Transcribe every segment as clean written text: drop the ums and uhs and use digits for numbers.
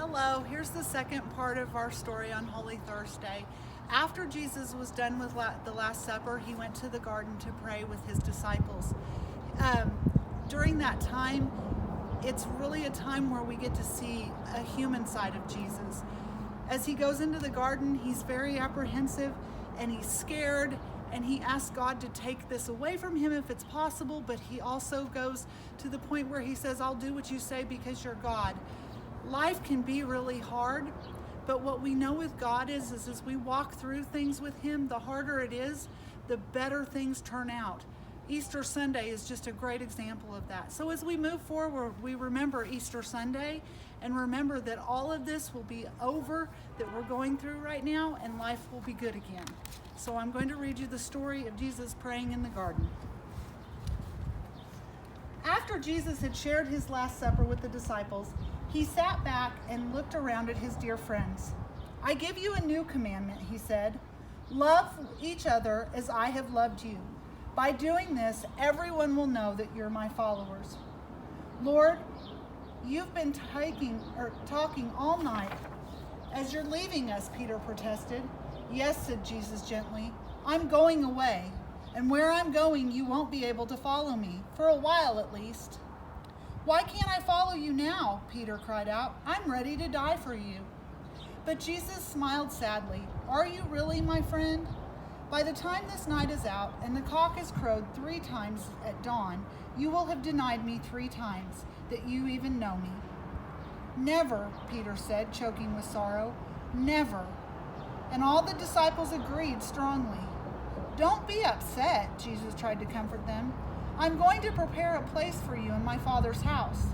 Hello, here's the second part of our story on Holy Thursday. After Jesus was done with the Last Supper, he went to the garden to pray with his disciples. During that time, it's really a time where we get to see a human side of Jesus. As he goes into the garden, he's very apprehensive and he's scared, and he asks God to take this away from him if it's possible, but he also goes to the point where he says, I'll do what you say because you're God. Life can be really hard, but what we know with God is as we walk through things with him, the harder it is, the better things turn out. Easter Sunday is just a great example of that. So as we move forward, we remember Easter Sunday and remember that all of this will be over that we're going through right now, and life will be good again. So I'm going to read you the story of Jesus praying in the garden. After Jesus had shared his Last Supper with the disciples, he sat back and looked around at his dear friends. I give you a new commandment, he said. Love each other as I have loved you. By doing this, everyone will know that you're my followers. Lord, you've been talking all night. As you're leaving us, Peter protested. Yes, said Jesus gently. I'm going away, and where I'm going, you won't be able to follow me, for a while at least. Why can't I follow you now? Peter cried out. I'm ready to die for you. But Jesus smiled sadly. Are you really, my friend? By the time this night is out and the cock has crowed 3 times at dawn, you will have denied me 3 times that you even know me. Never, Peter said, choking with sorrow. Never. And all the disciples agreed strongly. Don't be upset, Jesus tried to comfort them. I'm going to prepare a place for you in my Father's house,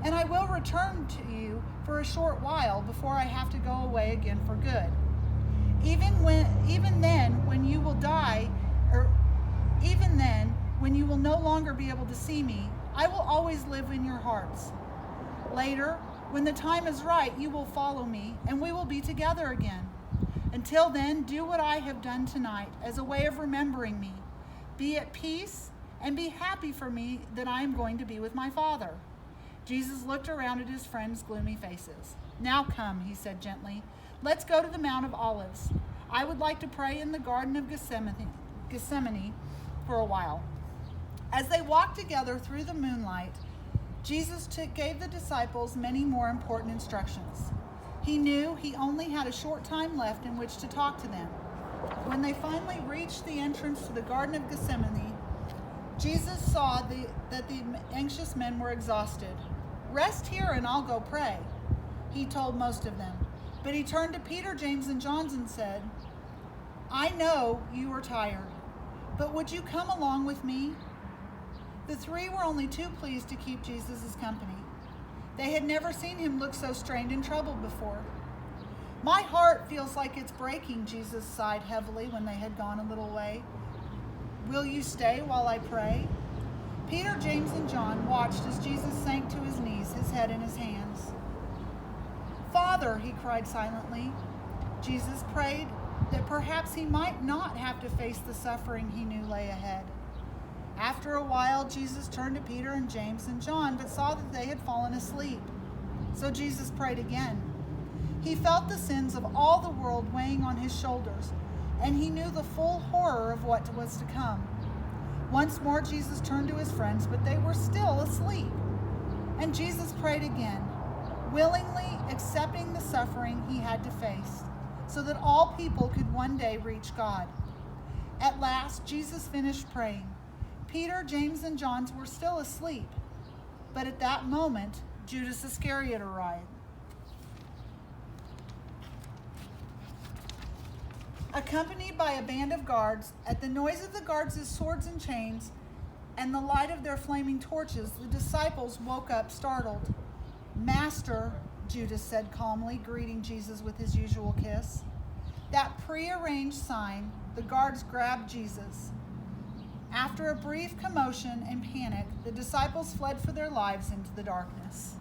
and I will return to you for a short while before I have to go away again for good. Even then, when you will die, or even then, when you will no longer be able to see me, I will always live in your hearts. Later, when the time is right, you will follow me, and we will be together again. Until then, do what I have done tonight as a way of remembering me. Be at peace and be happy for me that I am going to be with my Father. Jesus looked around at his friends' gloomy faces. Now come, he said gently. Let's go to the Mount of Olives. I would like to pray in the Garden of Gethsemane for a while. As they walked together through the moonlight, Jesus gave the disciples many more important instructions. He knew he only had a short time left in which to talk to them. When they finally reached the entrance to the Garden of Gethsemane, Jesus saw that the anxious men were exhausted. Rest here and I'll go pray, he told most of them. But he turned to Peter, James, and John and said, I know you are tired, but would you come along with me? The 3 were only too pleased to keep Jesus' company. They had never seen him look so strained and troubled before. My heart feels like it's breaking, Jesus sighed heavily when they had gone a little way. Will you stay while I pray? Peter, James, and John watched as Jesus sank to his knees, his head in his hands. Father, he cried silently. Jesus prayed that perhaps he might not have to face the suffering he knew lay ahead. After a while, Jesus turned to Peter and James and John, but saw that they had fallen asleep. So Jesus prayed again. He felt the sins of all the world weighing on his shoulders, and he knew the full horror of what was to come. Once more, Jesus turned to his friends, but they were still asleep. And Jesus prayed again, willingly accepting the suffering he had to face, so that all people could one day reach God. At last, Jesus finished praying. Peter, James, and John were still asleep, but at that moment, Judas Iscariot arrived. Accompanied by a band of guards, at the noise of the guards' swords and chains and the light of their flaming torches, the disciples woke up startled. Master, Judas said calmly, greeting Jesus with his usual kiss. That prearranged sign, the guards grabbed Jesus. After a brief commotion and panic, the disciples fled for their lives into the darkness.